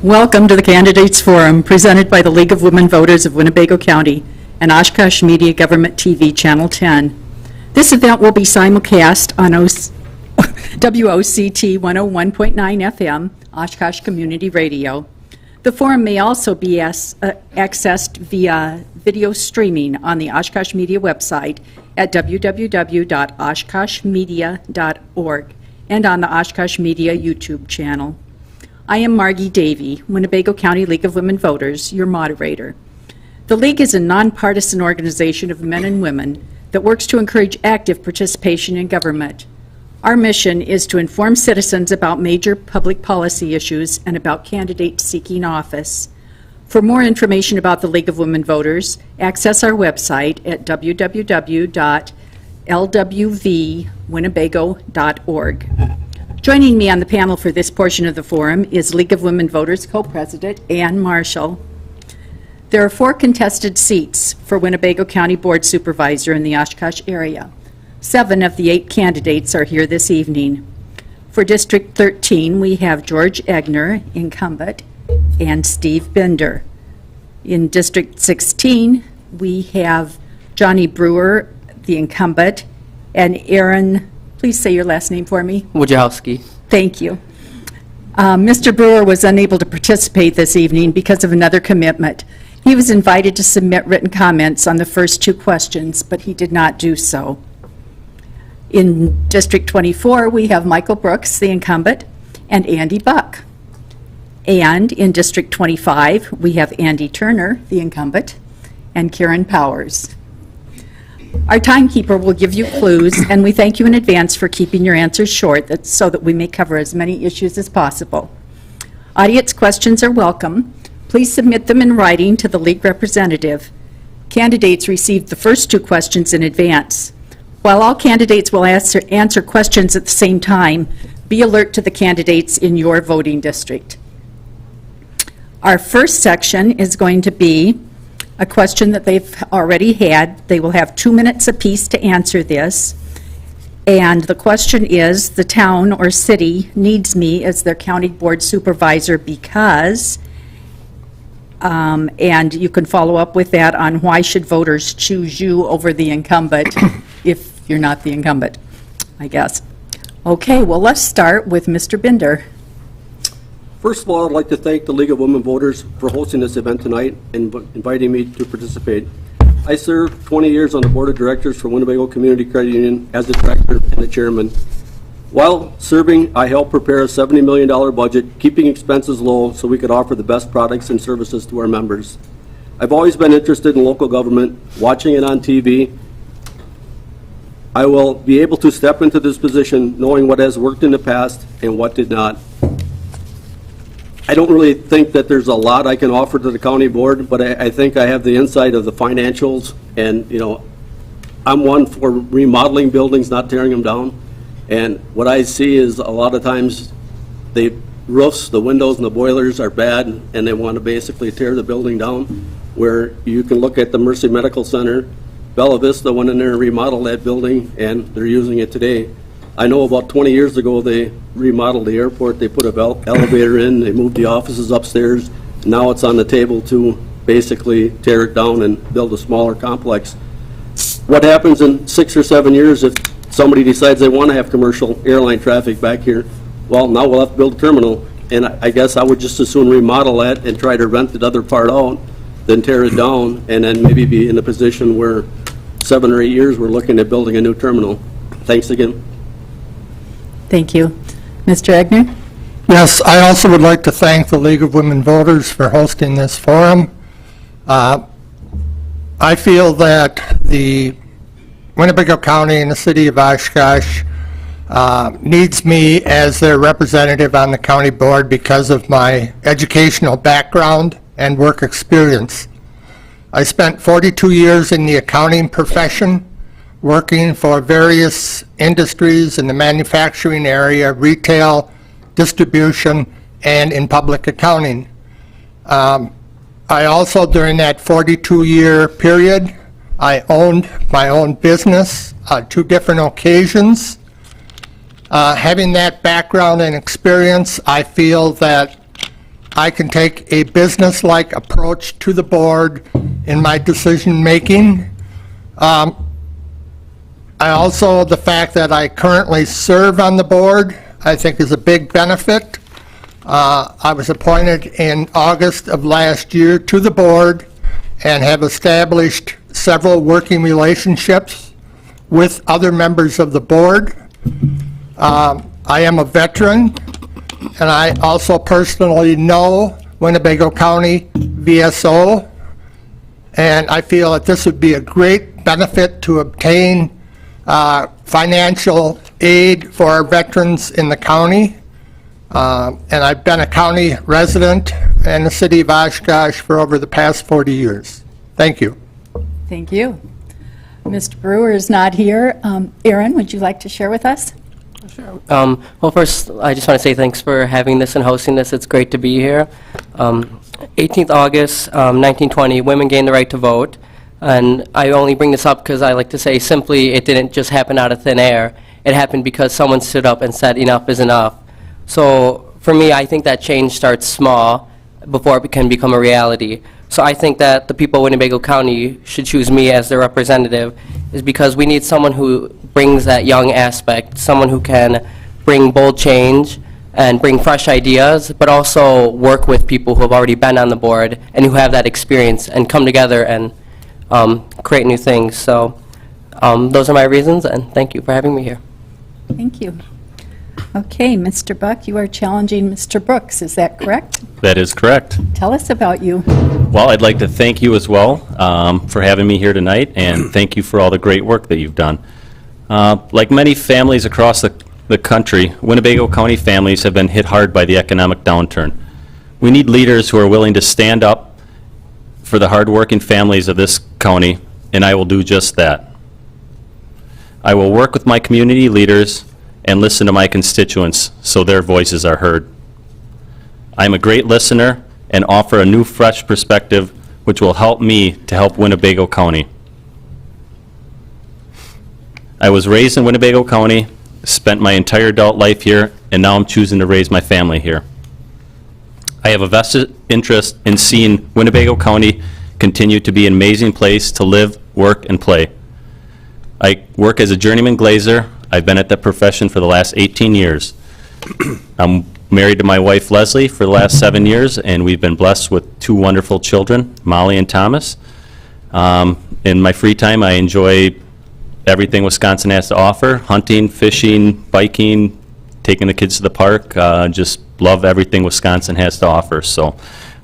Welcome to the Candidates Forum, presented by the League of Women Voters of Winnebago County and Oshkosh Media Government TV, Channel 10. This event will be simulcast on WOCT 101.9 FM, Oshkosh Community Radio. The forum may also be accessed via video streaming on the Oshkosh Media website at www.oshkoshmedia.org and on the Oshkosh Media YouTube channel. I am Margie Davey, Winnebago County League of Women Voters, your moderator. The League is a nonpartisan organization of men and women that works to encourage active participation in government. Our mission is to inform citizens about major public policy issues and about candidates seeking office. For more information about the League of Women Voters, access our website at www.lwvwinnebago.org. Joining me on the panel for this portion of the forum is League of Women Voters Co-President Ann Marshall. There are 4 contested seats for Winnebago County Board Supervisor in the Oshkosh area. 7 of the 8 candidates are here this evening. For District 13, we have George Egner, incumbent, and Steve Bender. In District 16, we have Johnny Brewer, the incumbent, and Aaron, please say your last name for me. Wojciechowski. Thank you. Mr. Brewer was unable to participate this evening because of another commitment. He was invited to submit written comments on the first 2 questions, but he did not do so. In District 24, we have Michael Brooks, the incumbent, and Andy Buck. And in District 25, we have Andy Turner, the incumbent, and Karen Powers. Our timekeeper will give you clues, and we thank you in advance for keeping your answers short so that we may cover as many issues as possible. Audience questions are welcome. Please submit them in writing to the League representative. Candidates received the first 2 questions in advance. While all candidates will answer questions at the same time, be alert to the candidates in your voting district. Our first section is going to be a question that they've already had. They will have 2 minutes apiece to answer this. And the question is, the town or city needs me as their county board supervisor because, and you can follow up with that on why should voters choose you over the incumbent if you're not the incumbent, I guess. Okay, well, let's start with Mr. Bender. First of all, I'd like to thank the League of Women Voters for hosting this event tonight and inviting me to participate. I served 20 years on the Board of Directors for Winnebago Community Credit Union as the Director and the Chairman. While serving, I helped prepare a $70 million budget, keeping expenses low so we could offer the best products and services to our members. I've always been interested in local government, watching it on TV. I will be able to step into this position knowing what has worked in the past and what did not. I don't really think that there's a lot I can offer to the county board, but I think I have the insight of the financials, and I'm one for remodeling buildings, not tearing them down. And what I see is a lot of times the roofs, the windows, and the boilers are bad, and they want to basically tear the building down, where you can look at the Mercy Medical Center. Bella Vista went in there and remodeled that building, and they're using it today. I know about 20 years ago they remodeled the airport. They put an elevator in, they moved the offices upstairs. Now it's on the table to basically tear it down and build a smaller complex. What happens in 6 or 7 years if somebody decides they want to have commercial airline traffic back here? Well, now we'll have to build a terminal. And I guess I would just as soon remodel that and try to rent the other part out than tear it down and then maybe be in a position where 7 or 8 years we're looking at building a new terminal. Thanks again. Thank you. Mr. Egner? Yes, I also would like to thank the League of Women Voters for hosting this forum. I feel that the Winnebago County and the City of Oshkosh needs me as their representative on the county board because of my educational background and work experience. I spent 42 years in the accounting profession, working for various industries in the manufacturing area, retail, distribution, and in public accounting. I also, during that 42-year period, I owned my own business on 2 different occasions. Having that background and experience, I feel that I can take a business-like approach to the board in my decision-making. I also, the fact that I currently serve on the board, I think is a big benefit. I was appointed in August of last year to the board and have established several working relationships with other members of the board. I am a veteran, and I also personally know Winnebago County VSO, and I feel that this would be a great benefit to obtain financial aid for our veterans in the county. And I've been a county resident in the city of Oshkosh for over the past 40 years. Thank you. Thank you. Mr. Brewer is not here. Aaron, would you like to share with us? Well, first, I just want to say thanks for having this and hosting this. It's great to be here. 18th August, 1920, women gained the right to vote. And I only bring this up because I like to say simply it didn't just happen out of thin air. It happened because someone stood up and said enough is enough. So for me, I think that change starts small before it can become a reality. So I think that the people of Winnebago County should choose me as their representative is because we need someone who brings that young aspect, someone who can bring bold change and bring fresh ideas, but also work with people who have already been on the board and who have that experience and come together and create new things. So those are my reasons, and thank you for having me here. Thank you. Okay, Mr. Buck, you are challenging Mr. Brooks, is that correct? That is correct. Tell us about you. Well, I'd like to thank you as well for having me here tonight, and thank you for all the great work that you've done. Like many families across the country, Winnebago County families have been hit hard by the economic downturn. We need leaders who are willing to stand up for the hardworking families of this county, and I will do just that. I will work with my community leaders and listen to my constituents so their voices are heard. I'm a great listener and offer a new, fresh perspective which will help me to help Winnebago County. I was raised in Winnebago County, spent my entire adult life here, and now I'm choosing to raise my family here. I have a vested interest in seeing Winnebago County continue to be an amazing place to live, work, and play. I work as a journeyman glazer. I've been at that profession for the last 18 years. I'm married to my wife Leslie for the last 7 years, and we've been blessed with 2 wonderful children, Molly and Thomas. In my free time, I enjoy everything Wisconsin has to offer: hunting, fishing, biking, taking the kids to the park. Just love everything Wisconsin has to offer. So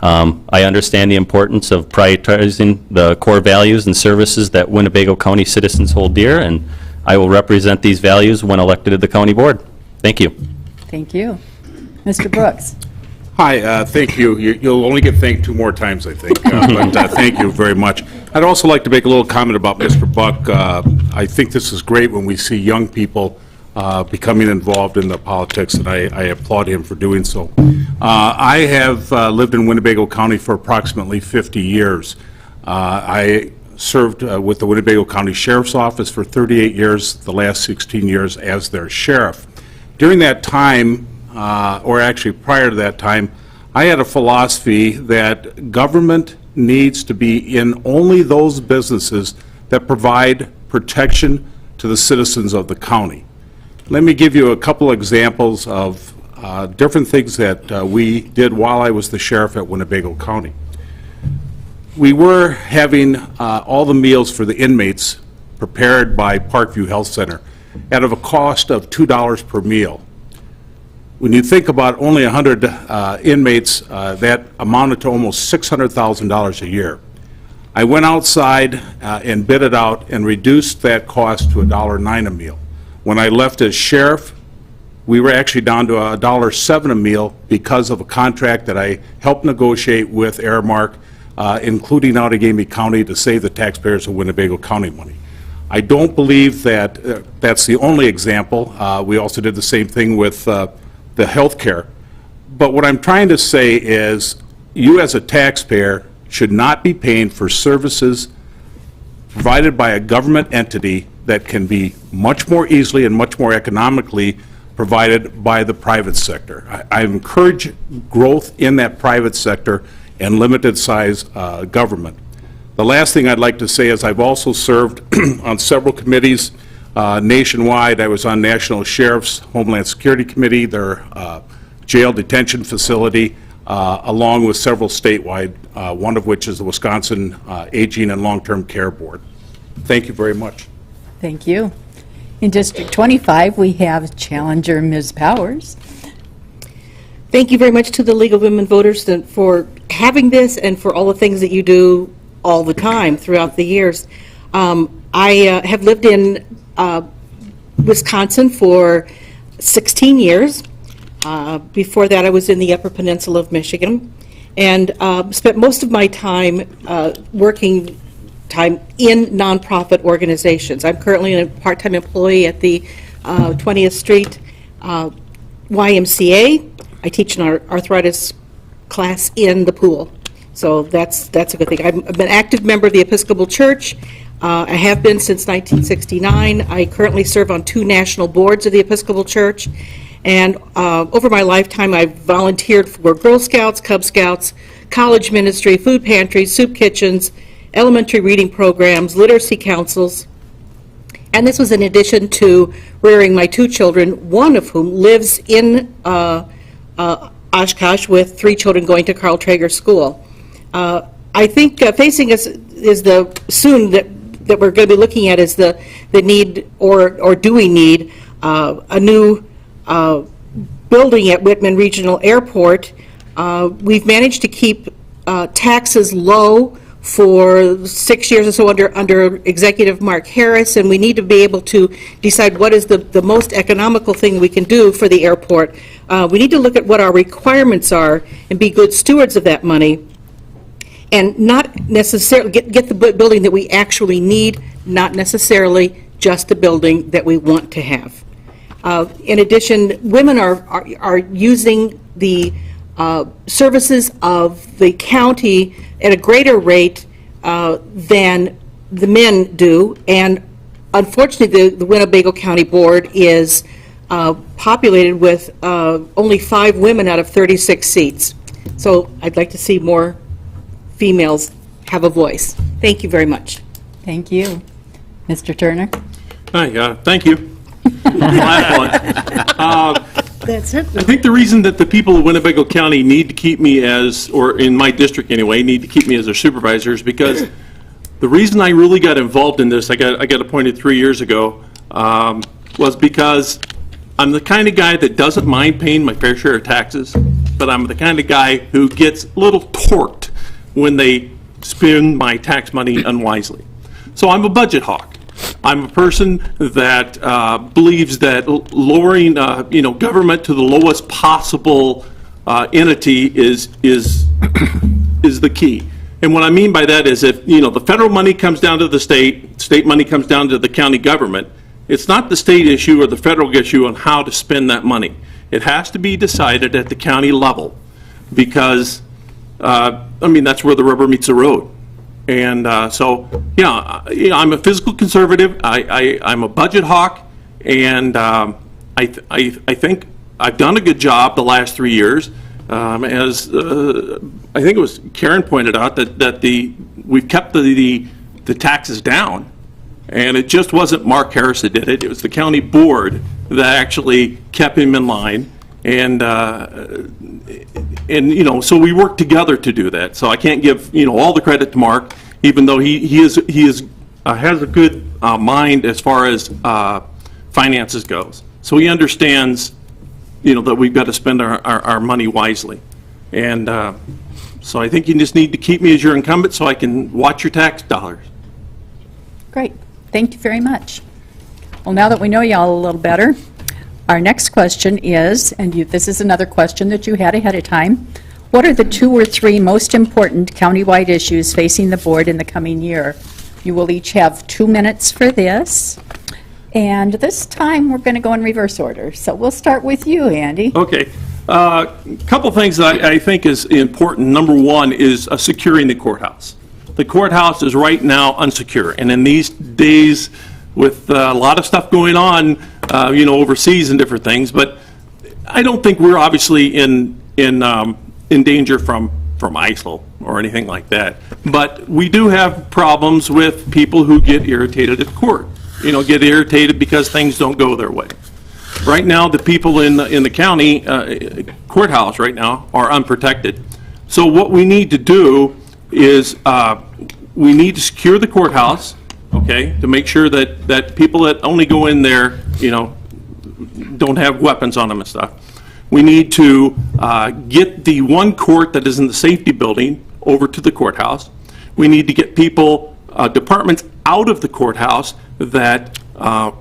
I understand the importance of prioritizing the core values and services that Winnebago County citizens hold dear, and I will represent these values when elected to the county board. Thank you. Thank you. Mr. Brooks. Hi, thank you. You'll only get thanked 2 more times, I think, but thank you very much. I'd also like to make a little comment about Mr. Buck. I think this is great when we see young people becoming involved in the politics, and I applaud him for doing so. I have lived in Winnebago County for approximately 50 years. I served with the Winnebago County Sheriff's Office for 38 years, the last 16 years as their sheriff. During that time, or actually prior to that time, I had a philosophy that government needs to be in only those businesses that provide protection to the citizens of the county. Let me give you a couple examples of different things that we did while I was the sheriff at Winnebago County. We were having all the meals for the inmates prepared by Parkview Health Center at a cost of $2 per meal. When you think about only 100 inmates, that amounted to almost $600,000 a year. I went outside and bid it out and reduced that cost to $1.09 a meal. When I left as sheriff, we were actually down to $1.07 a meal because of a contract that I helped negotiate with Aramark, including Outagamie County, to save the taxpayers of Winnebago County money. I don't believe that that's the only example. We also did the same thing with the health care. But what I'm trying to say is you as a taxpayer should not be paying for services provided by a government entity that can be much more easily and much more economically provided by the private sector. I encourage growth in that private sector and limited size government. The last thing I'd like to say is I've also served on several committees nationwide. I was on National Sheriff's Homeland Security Committee, their jail detention facility, along with several statewide, one of which is the Wisconsin Aging and Long-Term Care Board. Thank you very much. Thank you. In District 25, we have challenger Ms. Powers. Thank you very much to the League of Women Voters for having this and for all the things that you do all the time throughout the years. I have lived in Wisconsin for 16 years. Before that, I was in the Upper Peninsula of Michigan, and spent most of my time working in nonprofit organizations. I'm currently a part-time employee at the 20th Street YMCA. I teach an arthritis class in the pool, so that's a good thing. I'm an active member of the Episcopal Church. I have been since 1969. I currently serve on 2 national boards of the Episcopal Church, and over my lifetime I've volunteered for Girl Scouts, Cub Scouts, college ministry, food pantries, soup kitchens, elementary reading programs, literacy councils, and this was in addition to rearing my 2 children, one of whom lives in Oshkosh with 3 children going to Carl Traeger School. I think facing us is soon that we're going to be looking at is the need, or do we need a new building at Whitman Regional Airport. We've managed to keep taxes low for 6 years or so under Executive Mark Harris, and we need to be able to decide what is the most economical thing we can do for the airport. We need to look at what our requirements are and be good stewards of that money, and not necessarily get the building that we actually need, not necessarily just the building that we want to have. In addition, women are using the services of the county at a greater rate than the men do, and unfortunately the Winnebago County Board is populated with only 5 women out of 36 seats. So I'd like to see more females have a voice. Thank you very much. Thank you. Mr. Turner? Hi, thank you. Last one. That's it. I think the reason that the people of Winnebago County need to keep me as, or in my district anyway, need to keep me as their supervisor is because the reason I really got involved in this, I got appointed 3 years ago, was because I'm the kind of guy that doesn't mind paying my fair share of taxes, but I'm the kind of guy who gets a little torqued when they spend my tax money unwisely. So I'm a budget hawk. I'm a person that believes that lowering, government to the lowest possible entity is the key. And what I mean by that is if, the federal money comes down to the state money comes down to the county government, it's not the state issue or the federal issue on how to spend that money. It has to be decided at the county level because, that's where the rubber meets the road. And I'm a fiscal conservative. I'm a budget hawk, and I think I've done a good job the last 3 years. As I think it was Karen pointed out that we've kept the taxes down, and it just wasn't Mark Harris that did it. It was the county board that actually kept him in line, and so we work together to do that. So I can't give all the credit to Mark, even though he has a good mind as far as finances goes. So he understands that we've got to spend our money wisely, and so I think you just need to keep me as your incumbent so I can watch your tax dollars. Great. Thank you very much. Well, now that we know y'all a little better, our next question is, and this is another question that you had ahead of time, what are the 2 or 3 most important countywide issues facing the board in the coming year? You will each have 2 minutes for this, and this time we're going to go in reverse order. So we'll start with you, Andy. Okay. A couple things that I think is important. Number one is securing the courthouse. The courthouse is right now unsecure, and in these days with a lot of stuff going on, overseas and different things, but I don't think we're obviously in danger from ISIL or anything like that. But we do have problems with people who get irritated at court. Get irritated because things don't go their way. Right now, the people in the county courthouse right now are unprotected. So what we need to do is we need to secure the courthouse, okay, to make sure that people that only go in there, don't have weapons on them and stuff. We need to get the one court that is in the safety building over to the courthouse. We need to get people, departments out of the courthouse that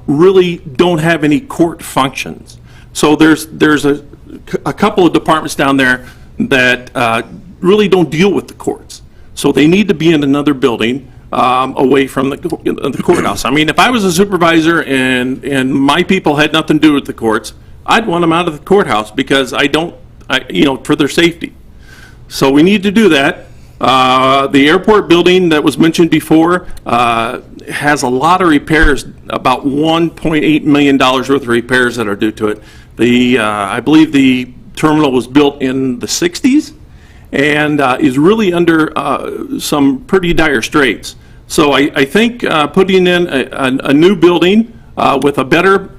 really don't have any court functions. So there's a couple of departments down there that really don't deal with the courts. So they need to be in another building away from the courthouse. I mean, if I was a supervisor and my people had nothing to do with the courts, I'd want them out of the courthouse because for their safety. So we need to do that. The airport building that was mentioned before has a lot of repairs, about $1.8 million worth of repairs that are due to it. I believe the terminal was built in the 60s and is really under some pretty dire straits. So I think putting in a new building with a better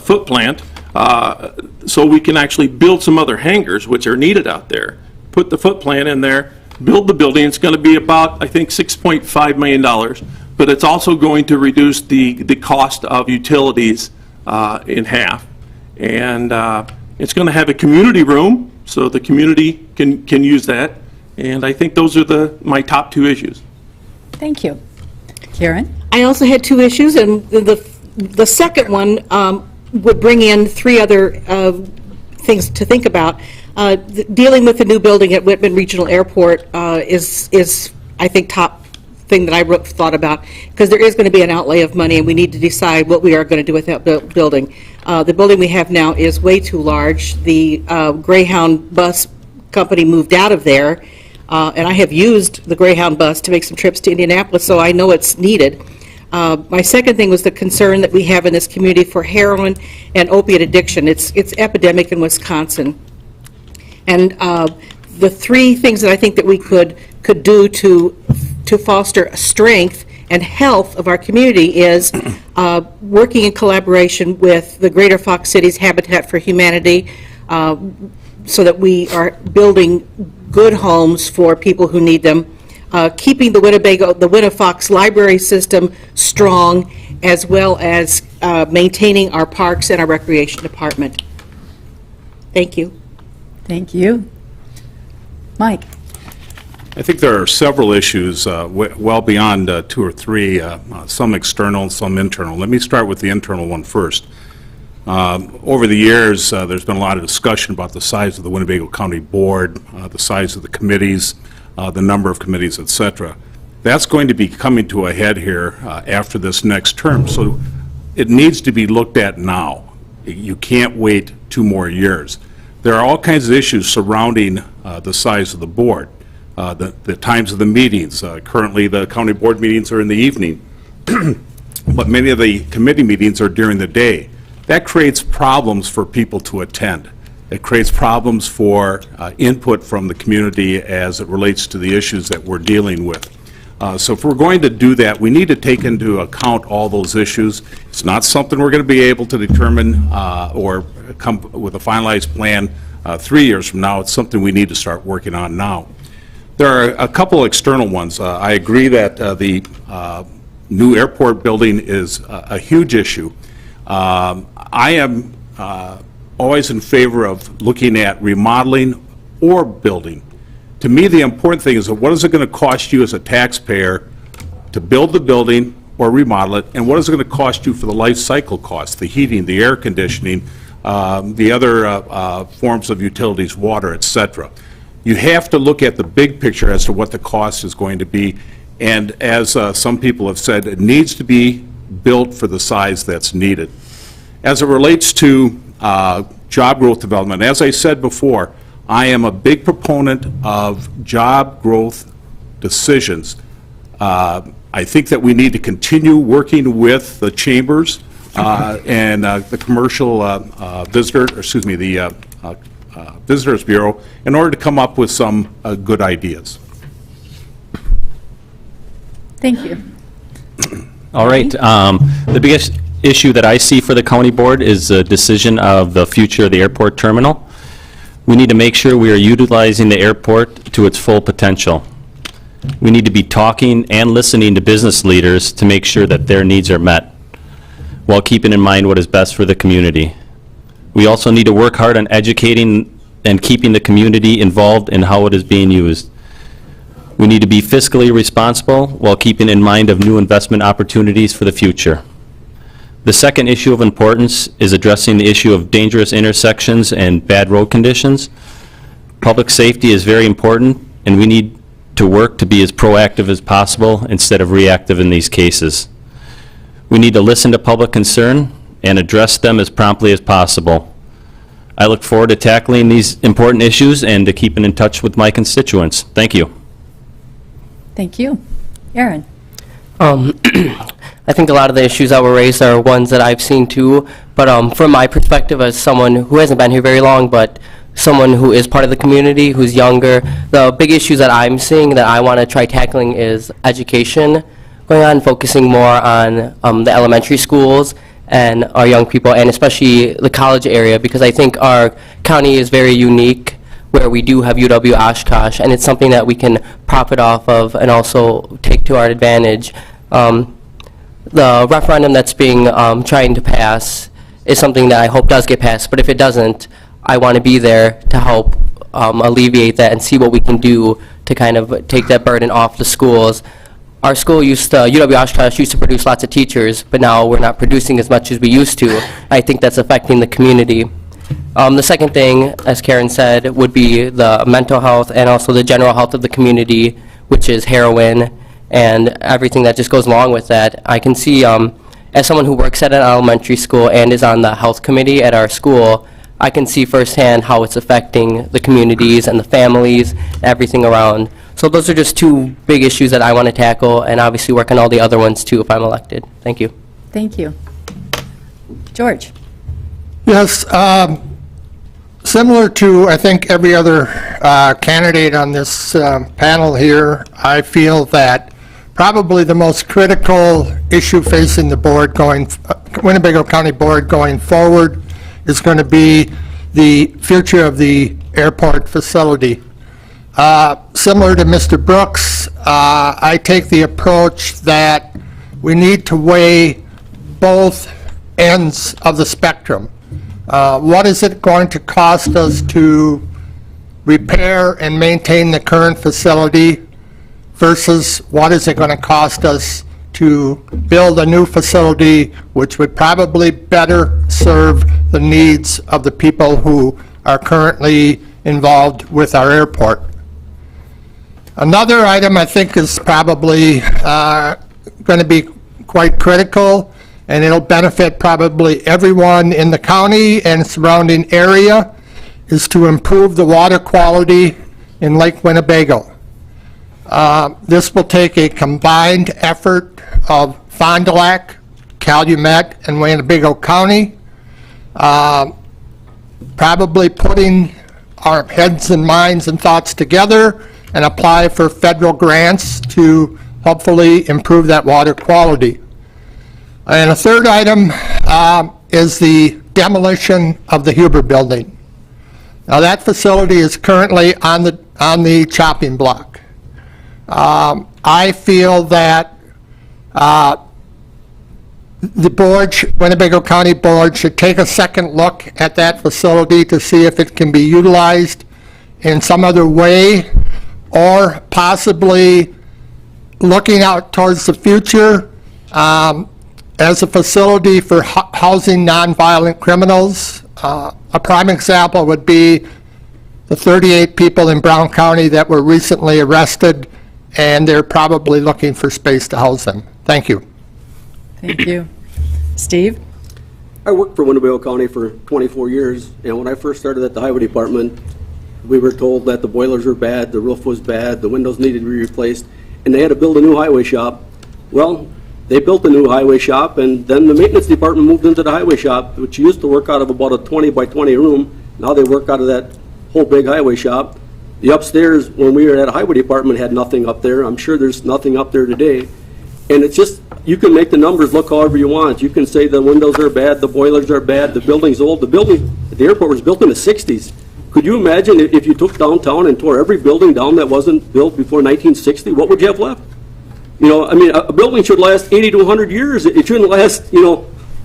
foot plant, so we can actually build some other hangars which are needed out there. Put the foot plant in there, build the building. It's going to be about, I think, $6.5 million, but it's also going to reduce the cost of utilities in half. And it's going to have a community room, so the community can use that. And I think those are my top two issues. Thank you. Karen? I also had two issues, and the second one would bring in three other things to think about. Dealing with the new building at Whitman Regional Airport is, I think, top thing that I thought about, because there is going to be an outlay of money, and we need to decide what we are going to do with that building. The building we have now is way too large. The Greyhound bus company moved out of there, and I have used the Greyhound bus to make some trips to Indianapolis, so I know it's needed. My second thing was the concern that we have in this community for heroin and opiate addiction. It's epidemic in Wisconsin. And the three things that I think that we could do to foster strength and health of our community is working in collaboration with the Greater Fox Cities Habitat for Humanity, so that we are building good homes for people who need them, keeping the Winnefox library system strong, as well as maintaining our parks and our recreation department. Thank you. Thank you. Mike? I think there are several issues well beyond two or three, some external, some internal. Let me start with the internal one first. Over the years, there's been a lot of discussion about the size of the Winnebago County Board, the size of the committees, the number of committees, et cetera. That's going to be coming to a head here after this next term, so it needs to be looked at now. You can't wait 2 more years. There are all kinds of issues surrounding the size of the board, the times of the meetings. Currently, the county board meetings are in the evening, but many of the committee meetings are during the day. That creates problems for people to attend. It creates problems for input from the community as it relates to the issues that we're dealing with. So if we're going to do that, we need to take into account all those issues. It's not something we're going to be able to determine or come with a finalized plan 3 years from now. It's something we need to start working on now. There are a couple external ones. I agree that the new airport building is a huge issue. I am always in favor of looking at remodeling or building. To me, the important thing is what is it going to cost you as a taxpayer to build the building or remodel it, and what is it going to cost you for the life cycle costs, the heating, the air conditioning, the other forms of utilities, water, et cetera. You have to look at the big picture as to what the cost is going to be, and as some people have said, it needs to be built for the size that's needed. As it relates to job growth development, as I said before, I am a big proponent of job growth decisions. I think that we need to continue working with the chambers and the commercial Visitors Bureau in order to come up with some good ideas. Thank you. All right. The biggest issue that I see for the county board is the decision of the future of the airport terminal. We need to make sure we are utilizing the airport to its full potential. We need to be talking and listening to business leaders to make sure that their needs are met, while keeping in mind what is best for the community. We also need to work hard on educating and keeping the community involved in how it is being used. We need to be fiscally responsible while keeping in mind of new investment opportunities for the future. The second issue of importance is addressing the issue of dangerous intersections and bad road conditions. Public safety is very important, and we need to work to be as proactive as possible instead of reactive in these cases. We need to listen to public concern and address them as promptly as possible. I look forward to tackling these important issues and to keeping in touch with my constituents. Thank you. Thank you. Aaron? I think a lot of the issues that were raised are ones that I've seen too, but from my perspective as someone who hasn't been here very long, but someone who is part of the community, who's younger, the big issues that I'm seeing that I want to try tackling is education going on, focusing more on the elementary schools and our young people, and especially the college area, because I think our county is very unique, where we do have UW Oshkosh, and it's something that we can profit off of and also take to our advantage. The referendum that's being trying to pass is something that I hope does get passed, but if it doesn't, I want to be there to help alleviate that and see what we can do to kind of take that burden off the schools. Our school UW Oshkosh used to produce lots of teachers, but now we're not producing as much as we used to. I think that's affecting the community. The second thing, as Karen said, would be the mental health and also the general health of the community, which is heroin and everything that just goes along with that. I can see, as someone who works at an elementary school and is on the health committee at our school, I can see firsthand how it's affecting the communities and the families, everything around. So those are just two big issues that I want to tackle, and obviously work on all the other ones too if I'm elected. Thank you. Thank you. George? Yes, similar to, I think, every other candidate on this panel here, I feel that probably the most critical issue facing the board Winnebago County Board going forward is going to be the future of the airport facility. Similar to Mr. Brooks, I take the approach that we need to weigh both ends of the spectrum. What is it going to cost us to repair and maintain the current facility versus what is it going to cost us to build a new facility which would probably better serve the needs of the people who are currently involved with our airport. Another item I think is probably going to be quite critical, and it'll benefit probably everyone in the county and surrounding area, is to improve the water quality in Lake Winnebago. This will take a combined effort of Fond du Lac, Calumet, and Winnebago County, probably putting our heads and minds and thoughts together and apply for federal grants to hopefully improve that water quality. And a third item is the demolition of the Huber building. Now that facility is currently on the chopping block. I feel that the board, Winnebago County Board, should take a second look at that facility to see if it can be utilized in some other way, or possibly looking out towards the future as a facility for housing nonviolent criminals. A prime example would be the 38 people in Brown County that were recently arrested, and they're probably looking for space to house them. Thank you. Thank you. Steve? I worked for Winnebago County for 24 years, and when I first started at the Highway Department, we were told that the boilers were bad, the roof was bad, the windows needed to be replaced, and they had to build a new highway shop. Well, They built a new highway shop, and then the maintenance department moved into the highway shop, which used to work out of about a 20 by 20 room. Now they work out of that whole big highway shop. The upstairs, when we were at a highway department, had nothing up there. I'm sure there's nothing up there today. And it's just, you can make the numbers look however you want. You can say the windows are bad, the boilers are bad, the building's old. The airport was built in the 60s. Could you imagine if you took downtown and tore every building down that wasn't built before 1960? What would you have left? You know, I mean, a building should last 80 to 100 years. It shouldn't last,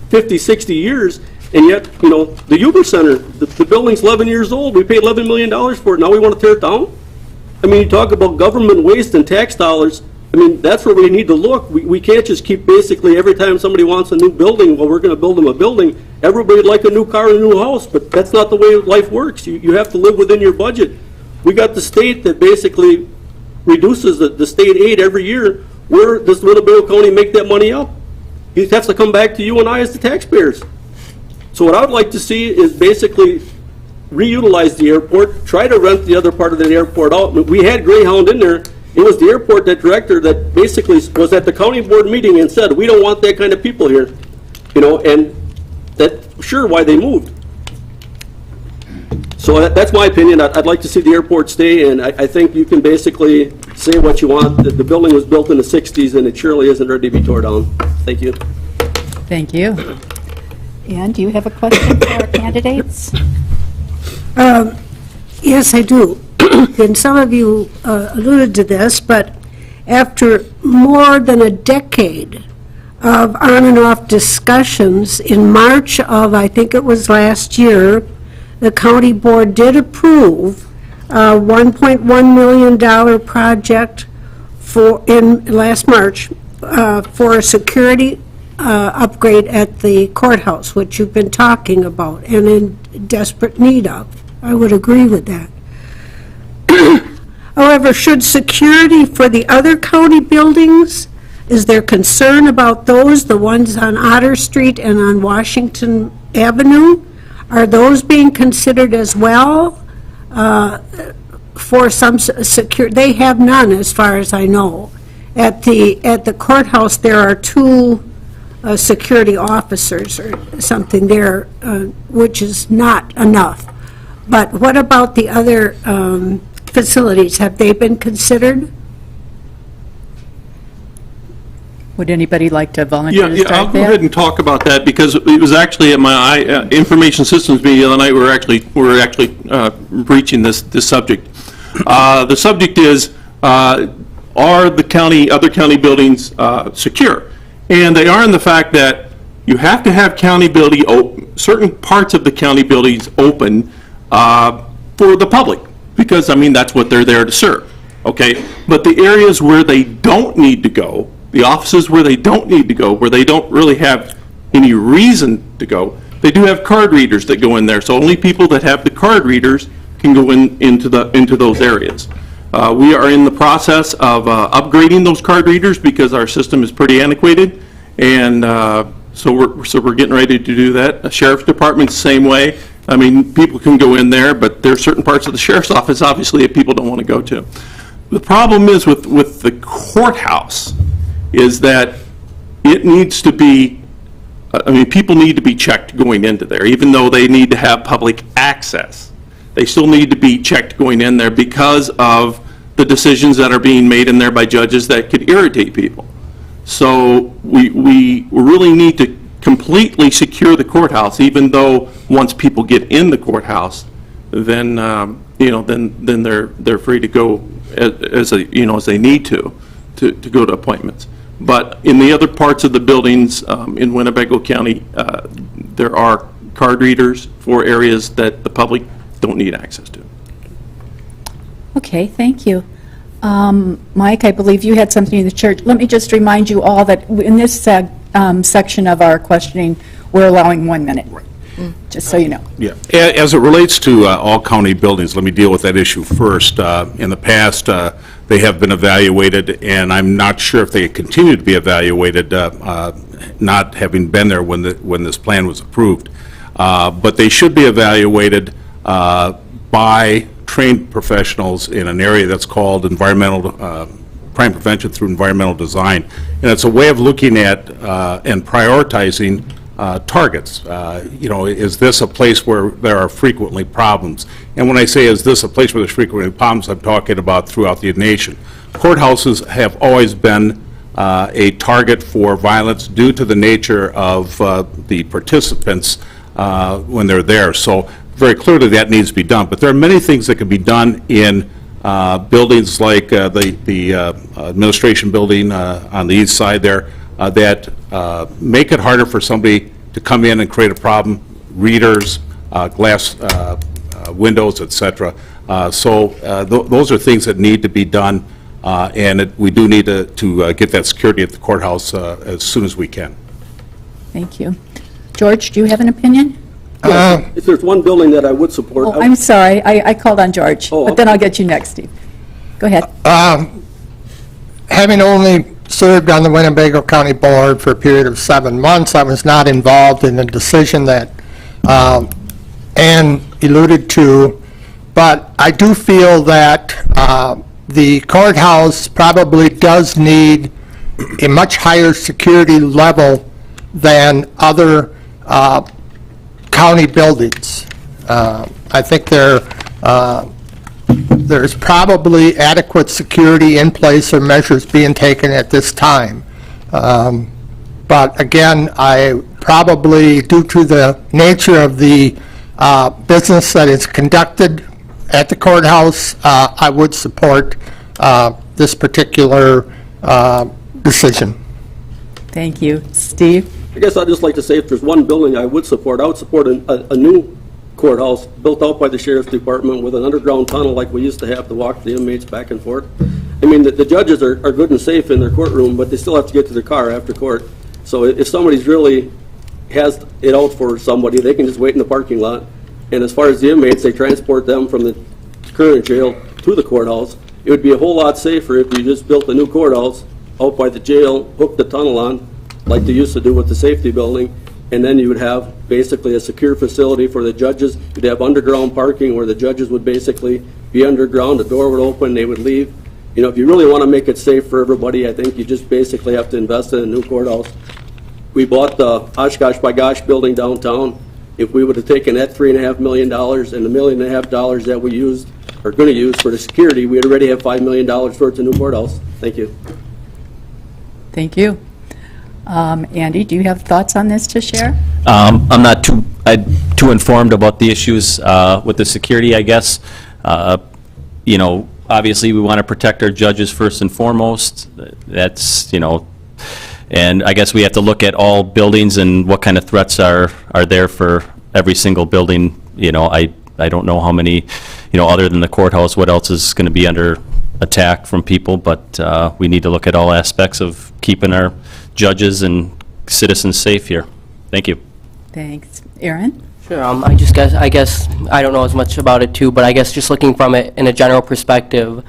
50, 60 years. And yet, the Uber Center, the building's 11 years old. We paid $11 million for it. Now we want to tear it down? I mean, you talk about government waste and tax dollars. I mean, that's where we need to look. We can't just keep basically every time somebody wants a new building, well, we're going to build them a building. Everybody would like a new car and a new house, but that's not the way life works. You have to live within your budget. We got the state that basically reduces the state aid every year. Where does Winnebago County make that money up? It has to come back to you and I as the taxpayers. So what I would like to see is basically reutilize the airport, try to rent the other part of the airport out. We had Greyhound in there. It was the airport director that basically was at the county board meeting and said, we don't want that kind of people here. And that's sure why they moved. So that's my opinion. I'd like to see the airport stay, and I think you can basically say what you want. The building was built in the 60s, and it surely isn't ready to be torn down. Thank you. Thank you. And do you have a question for our candidates? Yes, I do. And some of you alluded to this, but after more than a decade of on and off discussions, in March of, I think it was last year, the county board did approve a $1.1 million project last March for a security upgrade at the courthouse, which you've been talking about and in desperate need of. I would agree with that. However, should security for the other county buildings, is there concern about those, the ones on Otter Street and on Washington Avenue? Are those being considered as well for some security? They have none, as far as I know. At the courthouse, there are two security officers or something there, which is not enough. But what about the other facilities? Have they been considered? Would anybody like to volunteer to Yeah, start I'll go that? ahead and talk about that, because it was actually at my information systems meeting the other night. We were actually breaching this subject. The subject is, are the other county buildings secure? And they are in the fact that you have to have certain parts of the county buildings open for the public, because, I mean, that's what they're there to serve, okay? But the areas where they don't need to go, the offices where they don't need to go, where they don't really have any reason to go, they do have card readers that go in there. So only people that have the card readers can go into those areas. We are in the process of upgrading those card readers because our system is pretty antiquated, and so we're getting ready to do that. The Sheriff's Department's the same way. I mean, people can go in there, but there are certain parts of the Sheriff's Office, obviously, that people don't want to go to. The problem is with the courthouse is that it needs to be, I mean, people need to be checked going into there, even though they need to have public access. They still need to be checked going in there because of the decisions that are being made in there by judges that could irritate people. So we really need to completely secure the courthouse, even though once people get in the courthouse, then then they're free to go as they need to go to appointments. But in the other parts of the buildings in Winnebago County, there are card readers for areas that the public don't need access to. Okay, thank you. Mike, I believe you had something in the church. Let me just remind you all that in this section of our questioning, we're allowing 1 minute, just so you know. Yeah. As it relates to all county buildings, let me deal with that issue first. In the past, they have been evaluated, and I'm not sure if they continue to be evaluated, not having been there when this plan was approved. But they should be evaluated by trained professionals in an area that's called environmental crime prevention through environmental design. And it's a way of looking at and prioritizing targets. You know, is this a place where there are frequently problems? And when I say is this a place where there's frequently problems, I'm talking about throughout the nation. Courthouses have always been a target for violence due to the nature of the participants when they're there. So very clearly that needs to be done. But there are many things that can be done in buildings like the administration building on the east side there that make it harder for somebody to come in and create a problem, readers, glass windows, etc. Those are things that need to be done, and we do need to get that security at the courthouse as soon as we can. Thank you. George, do you have an opinion? Yes, if there's one building that I would support. Oh, I'm sorry, I called on George, but then I'll get you next, Steve. Go ahead. Having only served on the Winnebago County Board for a period of 7 months, I was not involved in the decision that Ann alluded to, but I do feel that the courthouse probably does need a much higher security level than other county buildings. I think there's probably adequate security in place or measures being taken at this time. But again, I probably, due to the nature of the business that is conducted at the courthouse, I would support this particular decision. Thank you. Steve? I guess I'd just like to say if there's one building I would support a new courthouse built out by the Sheriff's Department with an underground tunnel like we used to have to walk the inmates back and forth. I mean, the judges are good and safe in their courtroom, but they still have to get to their car after court. So if somebody's really has it out for somebody, they can just wait in the parking lot. And as far as the inmates, they transport them from the current jail to the courthouse. It would be a whole lot safer if you just built a new courthouse out by the jail, hooked the tunnel on, like they used to do with the safety building, and then you would have basically a secure facility for the judges. You'd have underground parking where the judges would basically be underground, the door would open, they would leave. You know, if you really want to make it safe for everybody, I think you just basically have to invest in a new courthouse. We bought the Oshkosh by Gosh building downtown. If we would have taken that $3.5 million and the $1.5 million that we used, are going to use for the security, we'd already have $5 million towards a new courthouse. Thank you. Thank you. Andy, do you have thoughts on this to share? I'm not too informed about the issues with the security, I guess. You know, obviously, we want to protect our judges first and foremost. That's, you know, and I guess we have to look at all buildings and what kind of threats are there for every single building. You know, I don't know how many, you know, other than the courthouse, what else is going to be under attack from people, but we need to look at all aspects of keeping our judges and citizens safe here. Thank you. Thanks. Aaron? Sure. I guess I don't know as much about it too, but I guess just looking from it in a general perspective,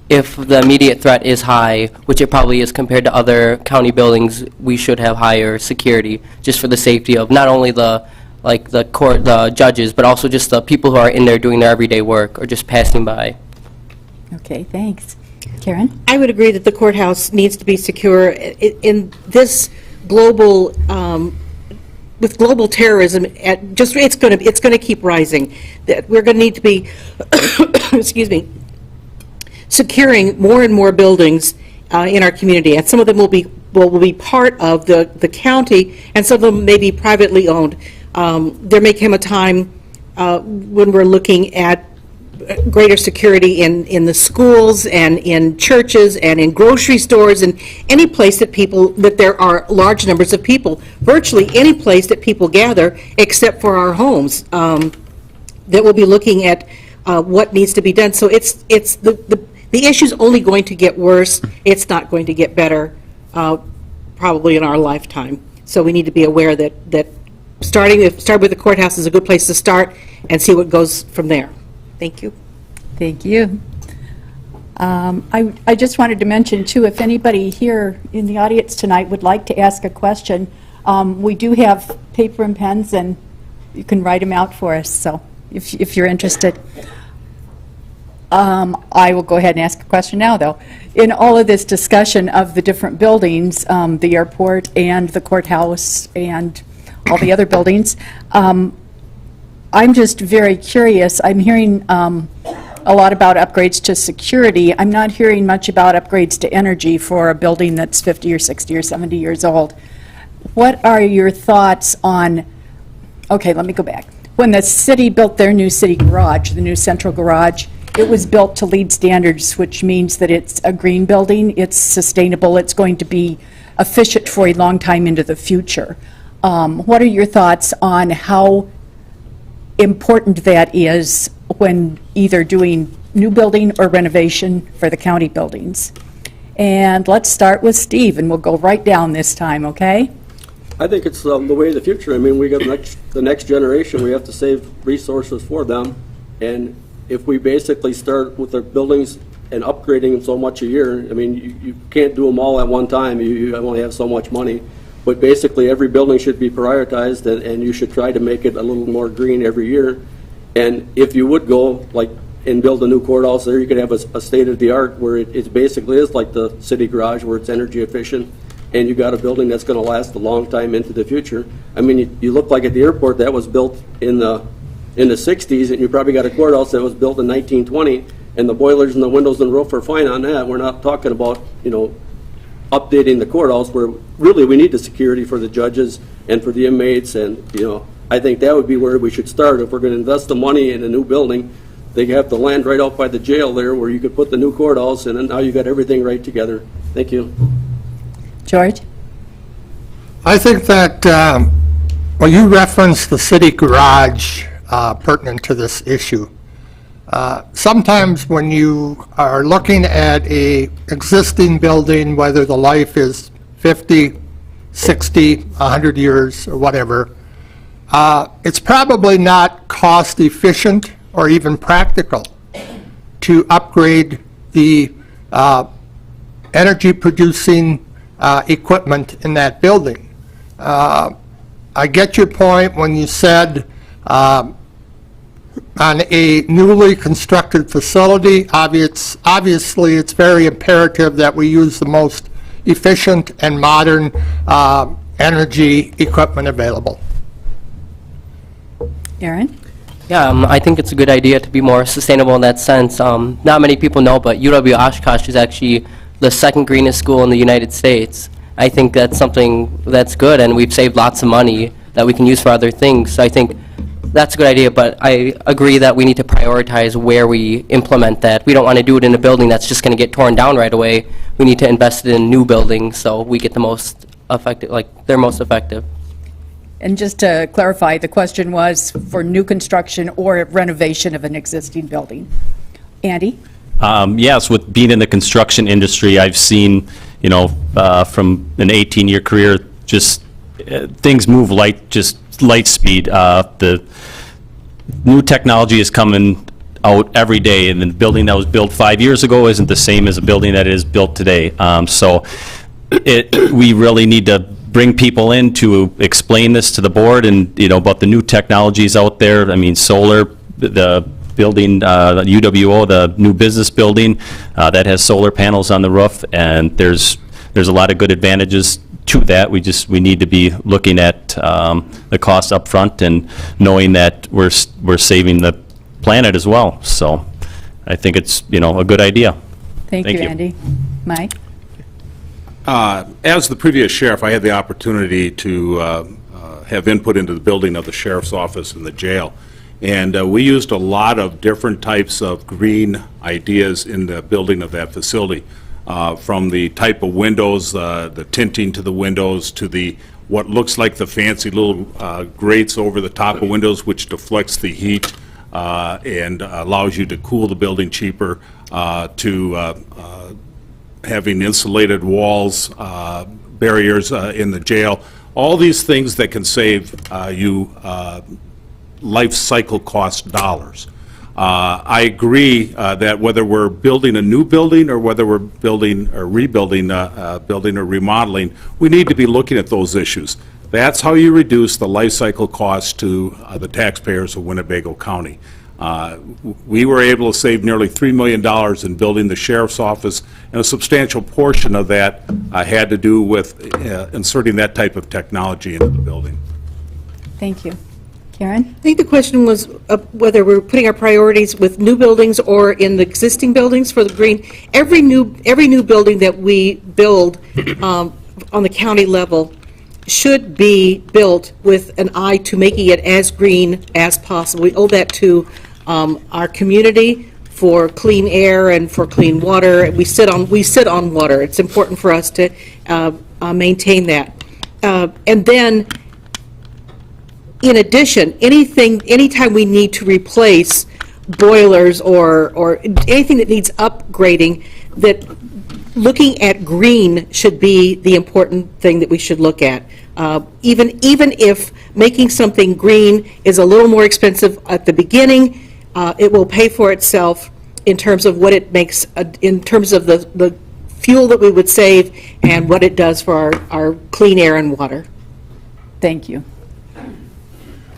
if the immediate threat is high, which it probably is compared to other county buildings, we should have higher security just for the safety of not only the judges, but also just the people who are in there doing their everyday work or just passing by. Okay, thanks. Karen? I would agree that the courthouse needs to be secure. In this global, with global terrorism, it's going to keep rising. That we're going to need to be, excuse me, securing more and more buildings in our community, and some of them will be part of the county, and some of them may be privately owned. There may come a time when we're looking at greater security in the schools and in churches and in grocery stores and any place that there are large numbers of people, virtually any place that people gather except for our homes, that we'll be looking at what needs to be done. So it's the issue's only going to get worse. It's not going to get better probably in our lifetime. So we need to be aware that start with the courthouse is a good place to start and see what goes from there. Thank you. Thank you. I just wanted to mention, too, if anybody here in the audience tonight would like to ask a question, we do have paper and pens, and you can write them out for us, so if you're interested. I will go ahead and ask a question now, though. In all of this discussion of the different buildings, the airport and the courthouse and all the other buildings, I'm just very curious. I'm hearing a lot about upgrades to security. I'm not hearing much about upgrades to energy for a building that's 50 or 60 or 70 years old. What are your thoughts on, okay, let me go back. When the city built their new city garage, the new central garage, it was built to LEED standards, which means that it's a green building, it's sustainable, it's going to be efficient for a long time into the future. What are your thoughts on how important that is when either doing new building or renovation for the county buildings? And let's start with Steve, and we'll go right down this time, okay? I think it's the way of the future. I mean, we got the next generation. We have to save resources for them. And if we basically start with the buildings and upgrading them so much a year, I mean, you can't do them all at one time. You only have so much money. But basically, every building should be prioritized, and you should try to make it a little more green every year. And if you would go, like, and build a new courthouse there, you could have a state-of-the-art where it basically is like the city garage, where it's energy efficient, and you got a building that's going to last a long time into the future. I mean, you look like at the airport that was built in the 60s, and you probably got a courthouse that was built in 1920, and the boilers and the windows and roof are fine on that. We're not talking about, you know, updating the courthouse, where really we need the security for the judges and for the inmates, and, you know, I think that would be where we should start. If we're going to invest the money in a new building, they have the land right out by the jail there where you could put the new courthouse, and then now you got everything right together. Thank you. George? I think that, well, you referenced the city garage pertinent to this issue. Sometimes when you are looking at a existing building, whether the life is 50, 60, 100 years, or whatever, it's probably not cost efficient or even practical to upgrade the energy producing equipment in that building. I get your point when you said on a newly constructed facility, obviously it's very imperative that we use the most efficient and modern energy equipment available. Aaron? Yeah, I think it's a good idea to be more sustainable in that sense. Not many people know, but UW Oshkosh is actually the second greenest school in the United States. I think that's something that's good, and we've saved lots of money that we can use for other things. So I think that's a good idea, but I agree that we need to prioritize where we implement that. We don't want to do it in a building that's just going to get torn down right away. We need to invest in new buildings so we get the most effective, like they're most effective. And just to clarify, the question was for new construction or renovation of an existing building. Andy? Yes, with being in the construction industry, I've seen, you know, from an 18-year career, just things move light speed. The new technology is coming out every day, and the building that was built 5 years ago isn't the same as a building that is built today. So we really need to bring people in to explain this to the board, and, you know, about the new technologies out there. I mean, solar, the building, UWO, the new business building, that has solar panels on the roof, and there's a lot of good advantages to that. We need to be looking at the cost up front and knowing that we're saving the planet as well. So I think it's, you know, a good idea. Thank you, Andy. Mike? As the previous sheriff, I had the opportunity to have input into the building of the sheriff's office and the jail. And we used a lot of different types of green ideas in the building of that facility, from the type of windows, the tinting to the windows, to the what looks like the fancy little grates over the top of windows, which deflects the heat and allows you to cool the building cheaper, to having insulated walls, barriers in the jail. All these things that can save you life cycle cost dollars. I agree that whether we're building a new building or whether we're building or rebuilding a building or remodeling, we need to be looking at those issues. That's how you reduce the life cycle cost to the taxpayers of Winnebago County. We were able to save nearly $3 million in building the sheriff's office, and a substantial portion of that had to do with inserting that type of technology into the building. Thank you. Karen? I think the question was whether we're putting our priorities with new buildings or in the existing buildings for the green. Every new building that we build on the county level should be built with an eye to making it as green as possible. We owe that to our community for clean air and for clean water. We sit on water. It's important for us to maintain that. And then, in addition, anytime we need to replace boilers or anything that needs upgrading, that looking at green should be the important thing that we should look at. Even if making something green is a little more expensive at the beginning, it will pay for itself in terms of what it makes, in terms of the fuel that we would save and what it does for our clean air and water. Thank you.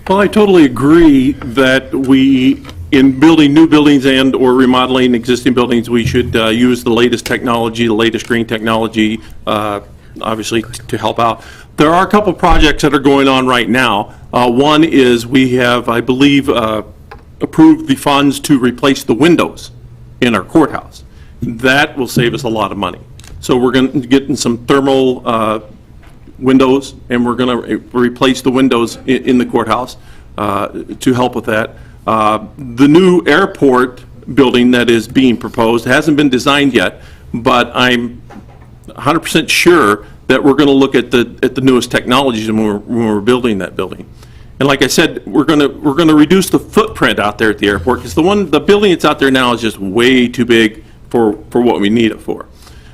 Well, I totally agree that we, in building new buildings and or remodeling existing buildings, we should use the latest technology, the latest green technology, obviously, to help out. There are a couple projects that are going on right now. One is we have, I believe, approved the funds to replace the windows in our courthouse. That will save us a lot of money. So we're going to get in some thermal windows, and we're going to replace the windows in the courthouse to help with that. The new airport building that is being proposed hasn't been designed yet, but I'm 100% sure that we're going to look at the newest technologies when we're building that building. And like I said, we're going to reduce the footprint out there at the airport, because the building that's out there now is just way too big for what we need it for.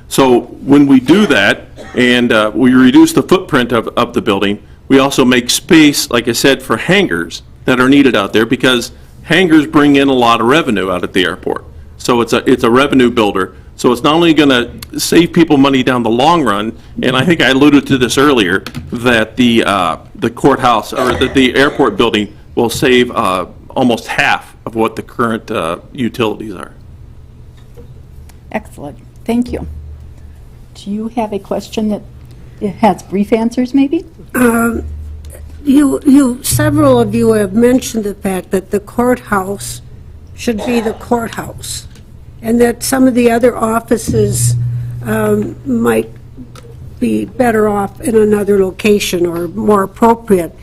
So when we do that, and we reduce the footprint of the building, we also make space, like I said, for hangars that are needed out there, because hangars bring in a lot of revenue out at the airport. So it's a revenue builder. So it's not only going to save people money down the long run, and I think I alluded to this earlier, that the courthouse, or the airport building, will save almost half of what the current utilities are. Excellent. Thank you. Do you have a question that has brief answers, maybe? Several of you have mentioned the fact that the courthouse should be the courthouse, and that some of the other offices might be better off in another location or more appropriate.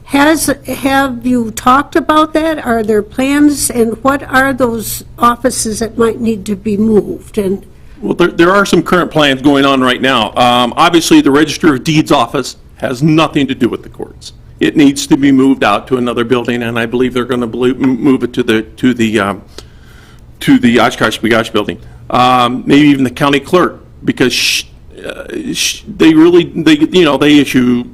Have you talked about that? Are there plans, and what are those offices that might need to be moved? And well, there are some current plans going on right now. Obviously, the Register of Deeds office has nothing to do with the courts. It needs to be moved out to another building, and I believe they're going to move it to the Oshkosh building. Maybe even the county clerk, because they issue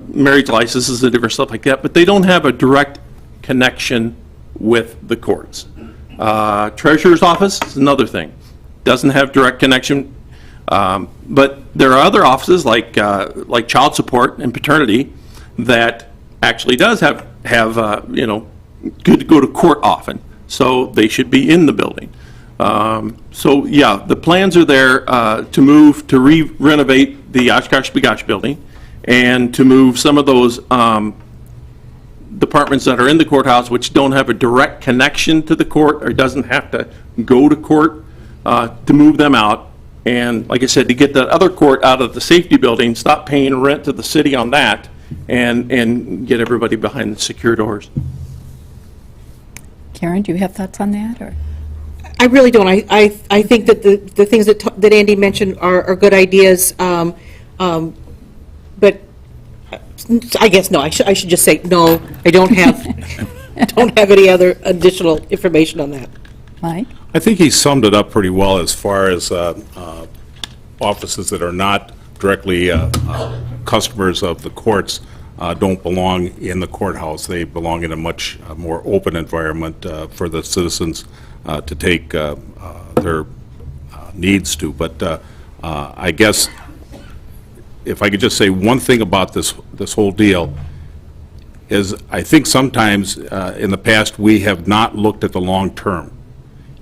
marriage licenses and different stuff like that, but they don't have a direct connection with the courts. Treasurer's office is another thing. Doesn't have direct connection, but there are other offices like child support and paternity that actually does have good to go to court often, so they should be in the building. So yeah, the plans are there to re-renovate the Oshkosh building, and to move some of those departments that are in the courthouse which don't have a direct connection to the court or doesn't have to go to court, to move them out. And like I said, to get that other court out of the safety building, stop paying rent to the city on that, and get everybody behind the secure doors. Karen, do you have thoughts on that? Or? I really don't. I think that the things that Andy mentioned are good ideas, but I guess no. I should just say no. I don't have any other additional information on that. Mike? I think he summed it up pretty well as far as offices that are not directly customers of the courts don't belong in the courthouse. They belong in a much more open environment for the citizens to take their needs to. But I guess if I could just say one thing about this whole deal, is I think sometimes in the past we have not looked at the long term.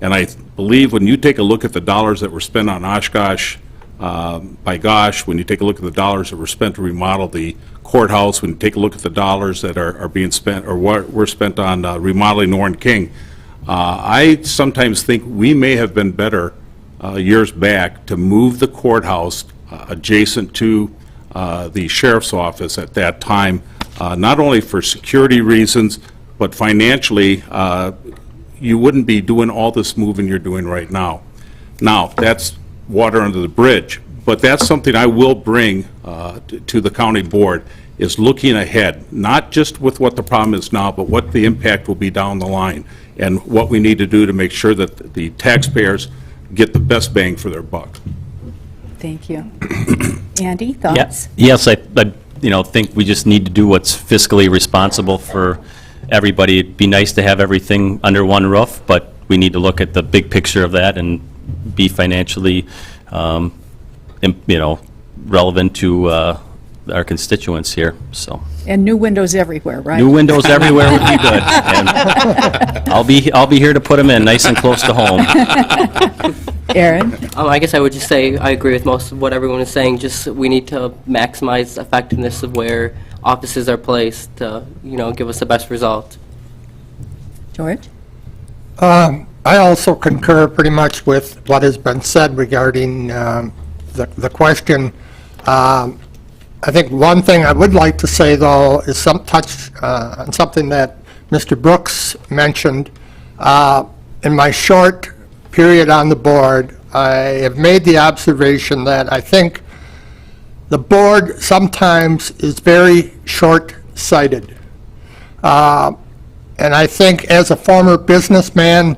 And I believe when you take a look at the dollars that were spent on Oshkosh, by gosh, when you take a look at the dollars that were spent to remodel the courthouse, when you take a look at the dollars that are being spent or were spent on remodeling Warren King, I sometimes think we may have been better years back to move the courthouse adjacent to the sheriff's office at that time, not only for security reasons, but financially, you wouldn't be doing all this moving you're doing right now. Now, that's water under the bridge, but that's something I will bring to the county board, is looking ahead, not just with what the problem is now, but what the impact will be down the line, and what we need to do to make sure that the taxpayers get the best bang for their buck. Thank you. Andy, thoughts? Yes, I think we just need to do what's fiscally responsible for everybody. It'd be nice to have everything under one roof, but we need to look at the big picture of that and be financially, relevant to our constituents here, so. And new windows everywhere, right? New windows everywhere would be good. And I'll be here to put them in, nice and close to home. Aaron? I guess I would just say I agree with most of what everyone is saying. Just we need to maximize effectiveness of where offices are placed to, give us the best result. George? I also concur pretty much with what has been said regarding the question. I think one thing I would like to say, though, is touch on something that Mr. Brooks mentioned. In my short period on the board, I have made the observation that I think the board sometimes is very short-sighted. And I think as a former businessman,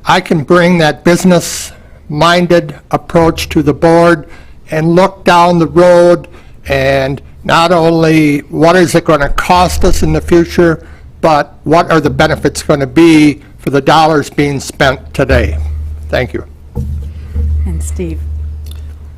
I can bring that business-minded approach to the board and look down the road, and not only what is it going to cost us in the future, but what are the benefits going to be for the dollars being spent today. Thank you. And Steve?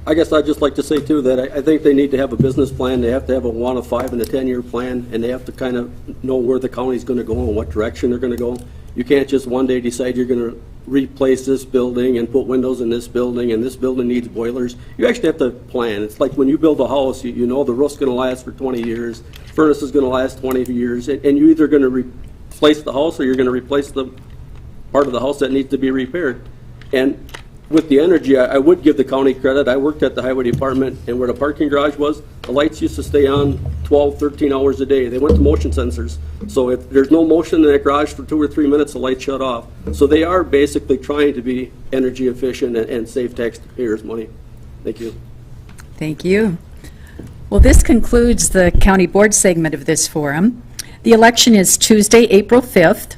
I guess I'd just like to say, too, that I think they need to have a business plan. They have to have a 1, a 5, and a 10-year plan, and they have to kind of know where the county's going to go and what direction they're going to go. You can't just one day decide you're going to replace this building and put windows in this building, and this building needs boilers. You actually have to plan. It's like when you build a house, you know the roof's going to last for 20 years, furnace is going to last 20 years, and you're either going to replace the house or you're going to replace the part of the house that needs to be repaired. And with the energy, I would give the county credit. I worked at the highway department, and where the parking garage was, the lights used to stay on 12, 13 hours a day. They went to motion sensors. So if there's no motion in that garage for 2 or 3 minutes, the lights shut off. So they are basically trying to be energy efficient and save taxpayers money. Thank you. Thank you. Well, this concludes the county board segment of this forum. The election is Tuesday, April 5th.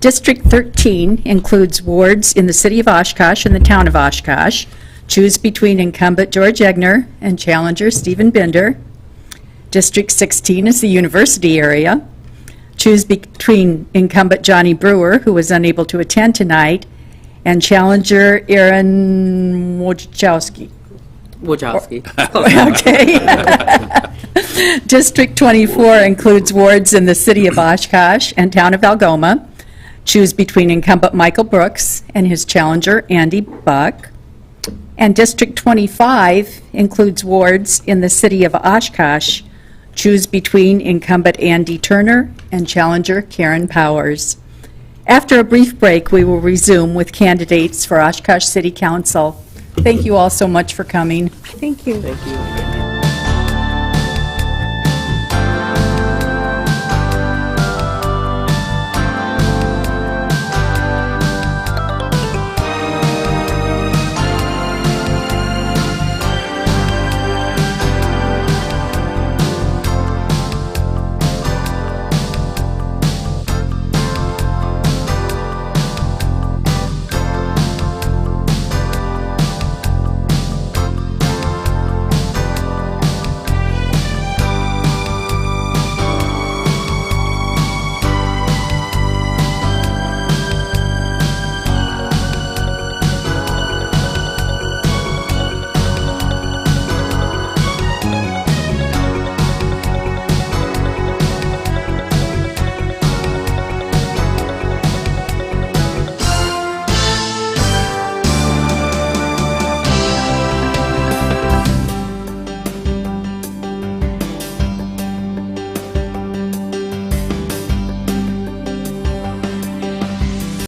District 13 includes wards in the city of Oshkosh and the town of Oshkosh. Choose between incumbent George Egner and challenger Stephen Binder. District 16 is the university area. Choose between incumbent Johnny Brewer, who was unable to attend tonight, and challenger Aaron Wojciechowski. Okay. District 24 includes wards in the city of Oshkosh and town of Algoma. Choose between incumbent Michael Brooks and his challenger Andy Buck. And District 25 includes wards in the city of Oshkosh. Choose between incumbent Andy Turner and challenger Karen Powers. After a brief break, we will resume with candidates for Oshkosh City Council. Thank you all so much for coming. Thank you. Thank you.